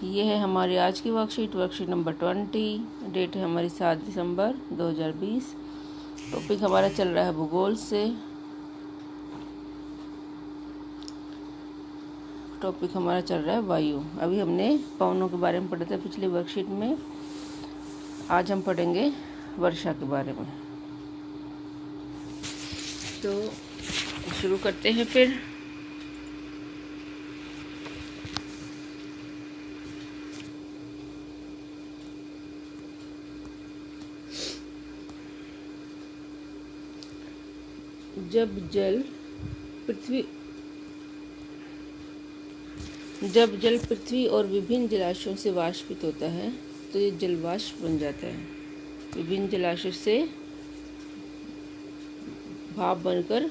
ये है हमारी आज की वर्कशीट नंबर 20। डेट है हमारी 7 दिसंबर 2020। टॉपिक हमारा चल रहा है भूगोल से। टॉपिक हमारा चल रहा है वायु। अभी हमने पवनों के बारे में पढ़ा था पिछली वर्कशीट में। आज हम पढ़ेंगे वर्षा के बारे में। तो शुरू करते हैं फिर। जब जल पृथ्वी और विभिन्न जलाशयों से वाष्पित होता है तो ये जलवाष्प बन जाता है। विभिन्न जलाशयों से भाप बनकर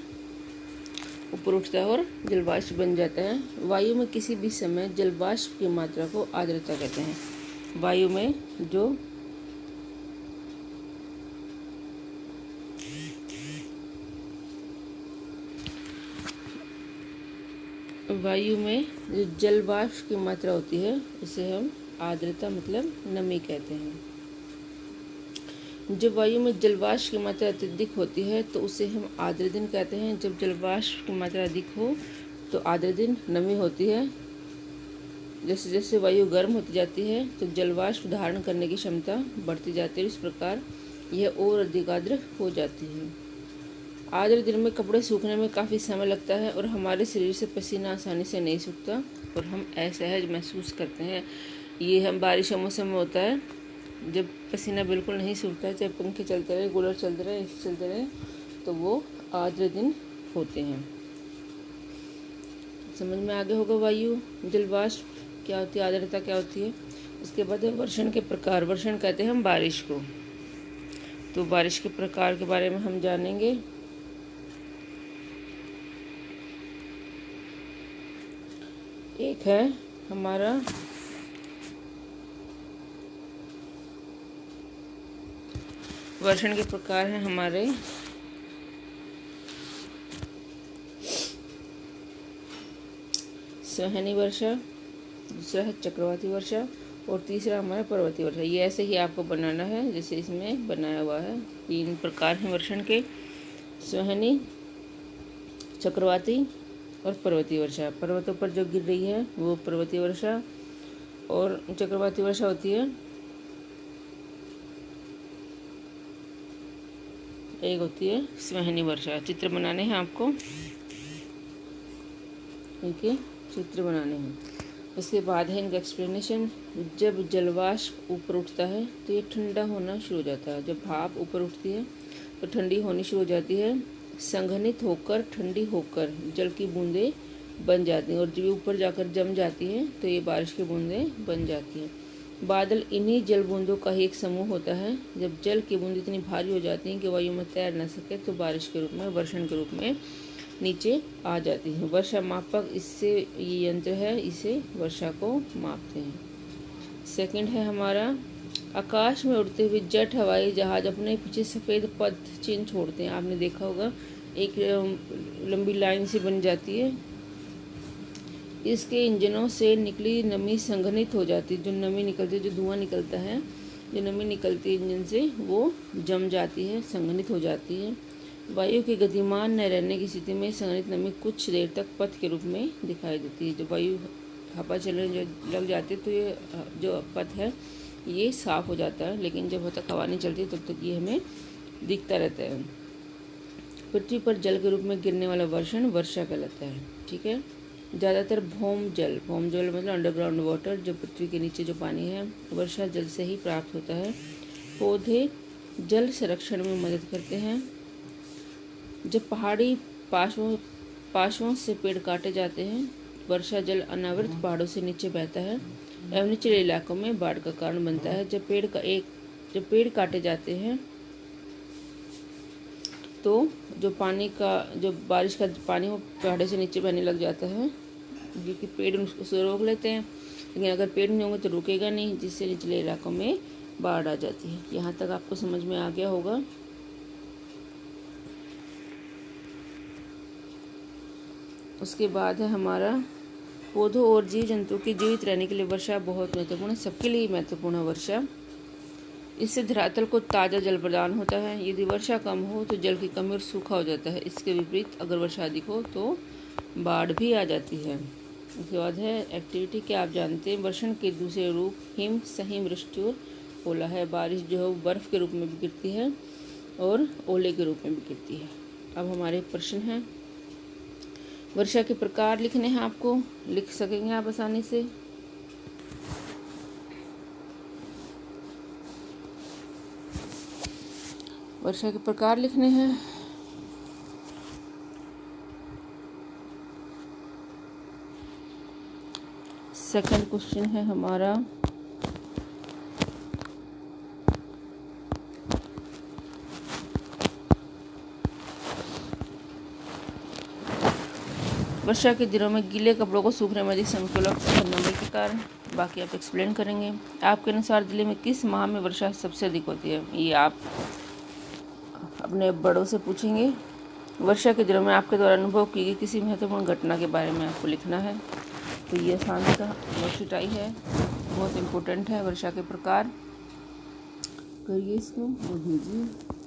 ऊपर उठता है और जलवाष्प बन जाता है। वायु में किसी भी समय जलवाष्प की मात्रा को आर्द्रता कहते हैं। वायु में जो जलवाष्प की मात्रा होती है उसे हम आर्द्रता मतलब नमी कहते हैं। जब वायु में जलवाष्प की मात्रा अत्यधिक होती है तो उसे हम आर्द्र दिन कहते हैं। जब जलवाष्प की मात्रा अधिक हो तो आर्द्र दिन नमी होती है। जैसे जैसे वायु गर्म होती जाती है तो जलवाष्प धारण करने की क्षमता बढ़ती जाती है। इस प्रकार यह और अधिक आर्द्र हो जाती है। आर्द्र दिन में कपड़े सूखने में काफ़ी समय लगता है और हमारे शरीर से पसीना आसानी से नहीं सूखता और हम असहज महसूस करते हैं। ये हम बारिश के मौसम में होता है जब पसीना बिल्कुल नहीं सूखता है, चाहे पंखे चलते रहे, कूलर चलते रहे, एसी चलते रहे, तो वो आर्द्र दिन होते हैं। समझ में आगे होगा वायु जलवाष्प क्या होती है, आर्द्रता क्या होती है। उसके बाद है वर्षण के प्रकार। वर्षण कहते हैं हम बारिश को। तो बारिश के प्रकार के बारे में हम जानेंगे। एक है हमारा वर्षण के प्रकार हैं हमारे संवहनी वर्षा, दूसरा है चक्रवाती वर्षा और तीसरा हमारा पर्वतीय वर्षा। ये ऐसे ही आपको बनाना है जैसे इसमें बनाया हुआ है। 3 प्रकार हैं वर्षण के: संवहनी, चक्रवाती और पर्वतीय वर्षा। पर्वतों पर जो गिर रही है वो पर्वतीय वर्षा और चक्रवाती वर्षा होती है। एक होती है संवहनी वर्षा। चित्र बनाने हैं आपको, इनके चित्र बनाने हैं। उसके बाद है इनका एक्सप्लेनेशन। जब जलवाष्प ऊपर उठता है तो ये ठंडा होना शुरू हो जाता है। जब भाप ऊपर उठती है तो ठंडी होनी शुरू हो जाती है। संघनित होकर ठंडी होकर जल की बूंदें बन जाती हैं और जब ऊपर जाकर जम जाती हैं तो ये बारिश की बूंदें बन जाती हैं। बादल इन्हीं जल बूंदों का ही एक समूह होता है। जब जल की बूंदें इतनी भारी हो जाती हैं कि वायु में तैर न सके तो बारिश के रूप में, वर्षण के रूप में नीचे आ जाती हैं। वर्षा मापक इससे ये यंत्र है, इसे वर्षा को मापते हैं। सेकंड है हमारा आकाश में उड़ते हुए जेट हवाई जहाज अपने पीछे सफ़ेद पथ चिन्ह छोड़ते हैं। आपने देखा होगा एक लंबी लाइन से बन जाती है। इसके इंजनों से निकली नमी संघनित हो जाती है। जो नमी निकलती है, जो धुआं निकलता है, जो नमी निकलती है इंजन से, वो जम जाती है, संघनित हो जाती है। वायु के गतिमान न रहने की स्थिति में संघनित नमी कुछ देर तक पथ के रूप में दिखाई देती है। जब वायु हवा चलने लग जाती है तो ये जो पथ है ये साफ हो जाता है, लेकिन जब तक हवा नहीं चलती तब तक ये हमें दिखता रहता है। पृथ्वी पर जल के रूप में गिरने वाला वर्षण वर्षा कहलाता है। ठीक है। ज़्यादातर भौम जल मतलब अंडरग्राउंड वाटर, जो पृथ्वी के नीचे जो पानी है, वर्षा जल से ही प्राप्त होता है। पौधे जल संरक्षण में मदद करते हैं। जब पहाड़ी पार्श्वों से पेड़ काटे जाते हैं, वर्षा जल अनावृत पहाड़ों से नीचे बहता है एवं निचले इलाकों में बाढ़ का कारण बनता है। जब पेड़ काटे जाते हैं तो जो बारिश का पानी वो पहाड़ों से नीचे बहने लग जाता है, क्योंकि पेड़ उसे रोक लेते हैं। लेकिन अगर पेड़ नहीं होंगे तो रुकेगा नहीं, जिससे निचले इलाकों में बाढ़ आ जाती है। यहाँ तक आपको समझ में आ गया होगा। उसके बाद है हमारा पौधों और जीव जंतुओं के जीवित रहने के लिए वर्षा बहुत महत्वपूर्ण है। सबके लिए महत्वपूर्ण है वर्षा। इससे धरातल को ताज़ा जल प्रदान होता है। यदि वर्षा कम हो तो जल की कमी और सूखा हो जाता है। इसके विपरीत अगर वर्षा अधिक हो तो बाढ़ भी आ जाती है। उसके बाद है एक्टिविटी। क्या आप जानते हैं वर्षण के दूसरे रूप हिम, सही वृष्टि और ओला है। बारिश जो है बर्फ़ के रूप में भी गिरती है और ओले के रूप में भी गिरती है। अब हमारे प्रश्न हैं, वर्षा के प्रकार लिखने हैं आपको, लिख सकेंगे आप आसानी से। वर्षा के प्रकार लिखने हैं। सेकंड क्वेश्चन है हमारा, वर्षा के दिनों में गीले कपड़ों को सूखने में अधिक समय क्यों लगता है? नमी के कारण। बाकी आप एक्सप्लेन करेंगे। आपके अनुसार दिल्ली में किस माह में वर्षा सबसे अधिक होती है? ये आप अपने बड़ों से पूछेंगे। वर्षा के दिनों में आपके द्वारा अनुभव की गई किसी महत्वपूर्ण घटना के बारे में आपको लिखना है। तो ये आसान सा वर्षिटाई है, बहुत इम्पोर्टेंट है। वर्षा के प्रकार करिए इसको और भेजिए।